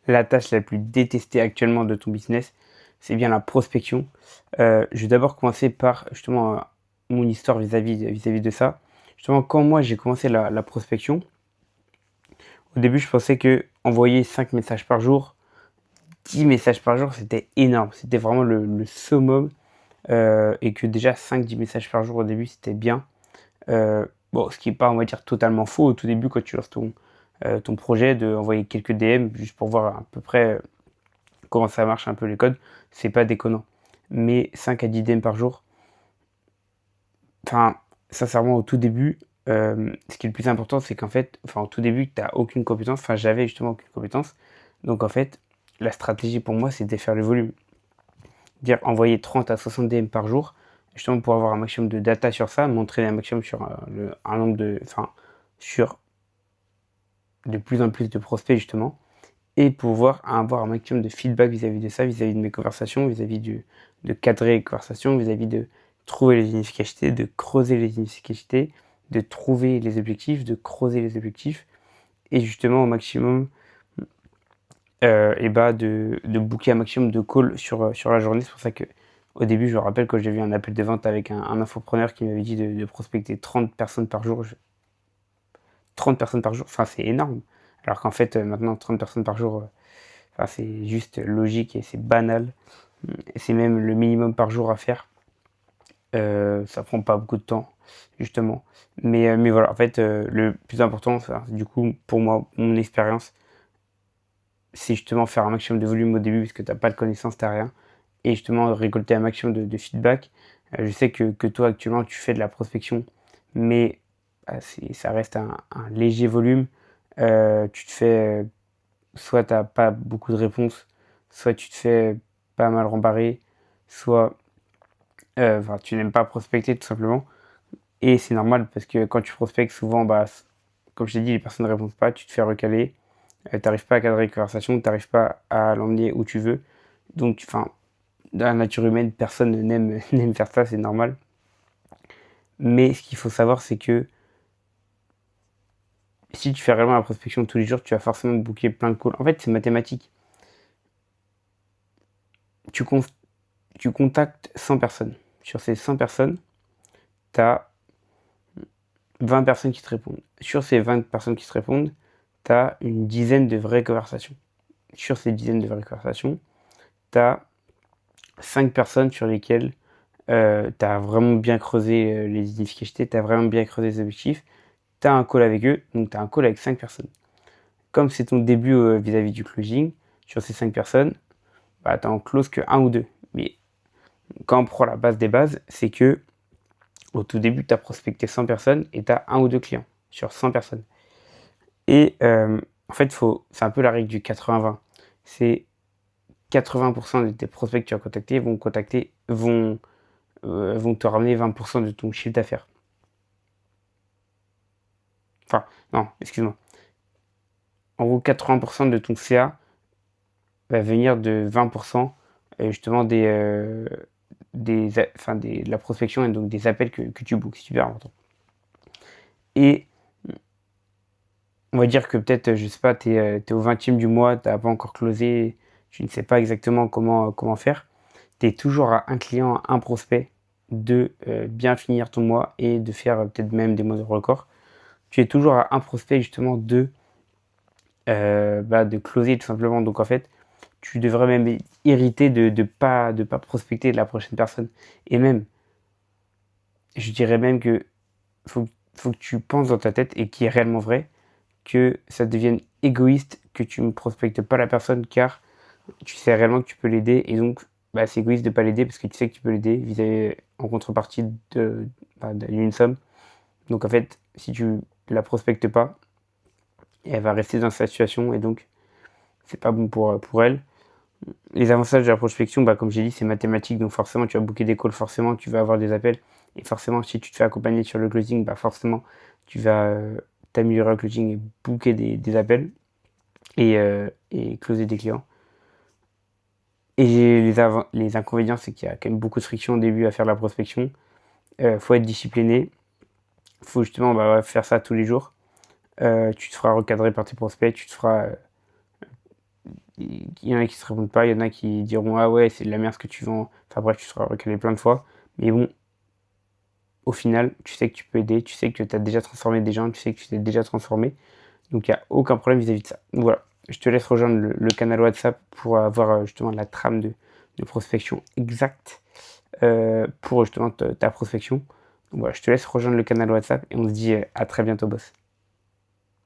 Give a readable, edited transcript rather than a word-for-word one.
la tâche la plus détestée actuellement de ton business, c'est bien la prospection. Je vais d'abord commencer par justement mon histoire vis-à-vis de ça. Justement, quand moi j'ai commencé la prospection, au début je pensais que envoyer 5 messages par jour, 10 messages par jour, c'était énorme. C'était vraiment le summum. Et que déjà 5-10 messages par jour au début, c'était bien. Bon, ce qui n'est pas, on va dire, totalement faux au tout début quand tu lances ton projet, d'envoyer quelques DM juste pour voir à peu près comment ça marche un peu les codes, c'est pas déconnant. Mais 5 à 10 DM par jour, enfin, sincèrement, au tout début, ce qui est le plus important, c'est qu'en fait, enfin, au tout début, tu n'as aucune compétence, enfin, j'avais justement aucune compétence. Donc, en fait, la stratégie pour moi, c'était de faire le volume. Dire envoyer 30 à 60 DM par jour, justement pour avoir un maximum de data sur ça, montrer un maximum sur un nombre de, enfin, sur de plus en plus de prospects justement, et pouvoir avoir un maximum de feedback vis-à-vis de ça, vis-à-vis de mes conversations, de cadrer les conversations, vis-à-vis de trouver les inefficacités, de creuser les inefficacités, de trouver les objectifs, de creuser les objectifs, et justement au maximum et bah de booker un maximum de calls sur la journée. C'est pour ça que au début, je me rappelle quand j'ai vu un appel de vente avec un infopreneur qui m'avait dit de prospecter 30 personnes par jour. 30 personnes par jour, enfin c'est énorme. Alors qu'en fait, maintenant, 30 personnes par jour, enfin, c'est juste logique et c'est banal. Et c'est même le minimum par jour à faire. Ça prend pas beaucoup de temps, justement. Mais voilà, en fait, le plus important, enfin, du coup, pour moi, mon expérience, c'est justement faire un maximum de volume au début parce que t'as pas de connaissances, t'as rien. Et justement récolter un maximum de feedback. Je sais que toi actuellement tu fais de la prospection, mais ça reste un léger volume. Tu te fais, soit t'as pas beaucoup de réponses, soit tu te fais pas mal rembarrer, soit enfin, tu n'aimes pas prospecter tout simplement. Et c'est normal parce que quand tu prospectes souvent, bah, comme je t'ai dit, les personnes ne répondent pas, tu te fais recaler, t'arrives pas à cadrer les conversations, t'arrives pas à l'emmener où tu veux. Donc, enfin, dans la nature humaine, personne n'aime n'aime faire ça, c'est normal. Mais ce qu'il faut savoir, c'est que si tu fais réellement la prospection tous les jours, tu vas forcément booker plein de calls. En fait, c'est mathématique. Tu, con- Tu contactes 100 personnes. Sur ces 100 personnes, tu as 20 personnes qui te répondent. Sur ces 20 personnes qui te répondent, tu as une dizaine de vraies conversations. Sur ces dizaines de vraies conversations, tu as 5 personnes sur lesquelles tu as vraiment bien creusé les inefficacités, tu as vraiment bien creusé les objectifs, tu as un call avec eux, donc tu as un call avec 5 personnes. Comme c'est ton début vis-à-vis du closing, sur ces 5 personnes, bah, tu en close que un ou deux. Mais quand on prend la base des bases, c'est que au tout début, tu as prospecté 100 personnes et tu as un ou deux clients sur 100 personnes. Et en fait, c'est un peu la règle du 80-20. C'est 80% de tes prospects que tu as contactés vont te ramener 20% de ton chiffre d'affaires. Enfin, non, excuse-moi. En gros, 80% de ton CA va venir de 20% justement de la prospection et donc des appels que tu bookes. C'est super important. Et on va dire que peut-être, je sais pas, t'es au 20e du mois, t'as pas encore closé, tu ne sais pas exactement comment faire. Tu es toujours à un client, à un prospect de bien finir ton mois et de faire peut-être même des mois de record. Tu es toujours à un prospect justement de closer tout simplement. Donc en fait, tu devrais même hériter de pas prospecter de la prochaine personne. Et même, je dirais même que faut que tu penses dans ta tête et qui est réellement vrai, que ça devienne égoïste que tu ne prospectes pas la personne car tu sais réellement que tu peux l'aider et donc bah, c'est égoïste de ne pas l'aider parce que tu sais que tu peux l'aider vis-à-vis en contrepartie d'une somme. Donc en fait, si tu la prospectes pas, elle va rester dans sa situation et donc c'est pas bon pour elle. Les avantages de la prospection, bah, comme j'ai dit, c'est mathématique, donc forcément tu vas booker des calls, forcément tu vas avoir des appels, et forcément si tu te fais accompagner sur le closing, bah forcément tu vas t'améliorer au closing et booker des appels et closer des clients. Et les inconvénients, c'est qu'il y a quand même beaucoup de friction au début à faire de la prospection. Faut être discipliné, faut justement bah, faire ça tous les jours. Tu te feras recadrer par tes prospects, tu te feras il y en a qui se répondent pas, il y en a qui diront ah ouais c'est de la merde ce que tu vends, enfin bref tu seras recalé plein de fois, mais bon au final tu sais que tu peux aider, tu sais que tu as déjà transformé des gens, tu sais que tu t'es déjà transformé, donc il n'y a aucun problème vis-à-vis de ça. Donc voilà, je te laisse rejoindre le canal WhatsApp pour avoir justement la trame de prospection exacte pour justement ta prospection. Donc voilà, je te laisse rejoindre le canal WhatsApp et on se dit à très bientôt boss.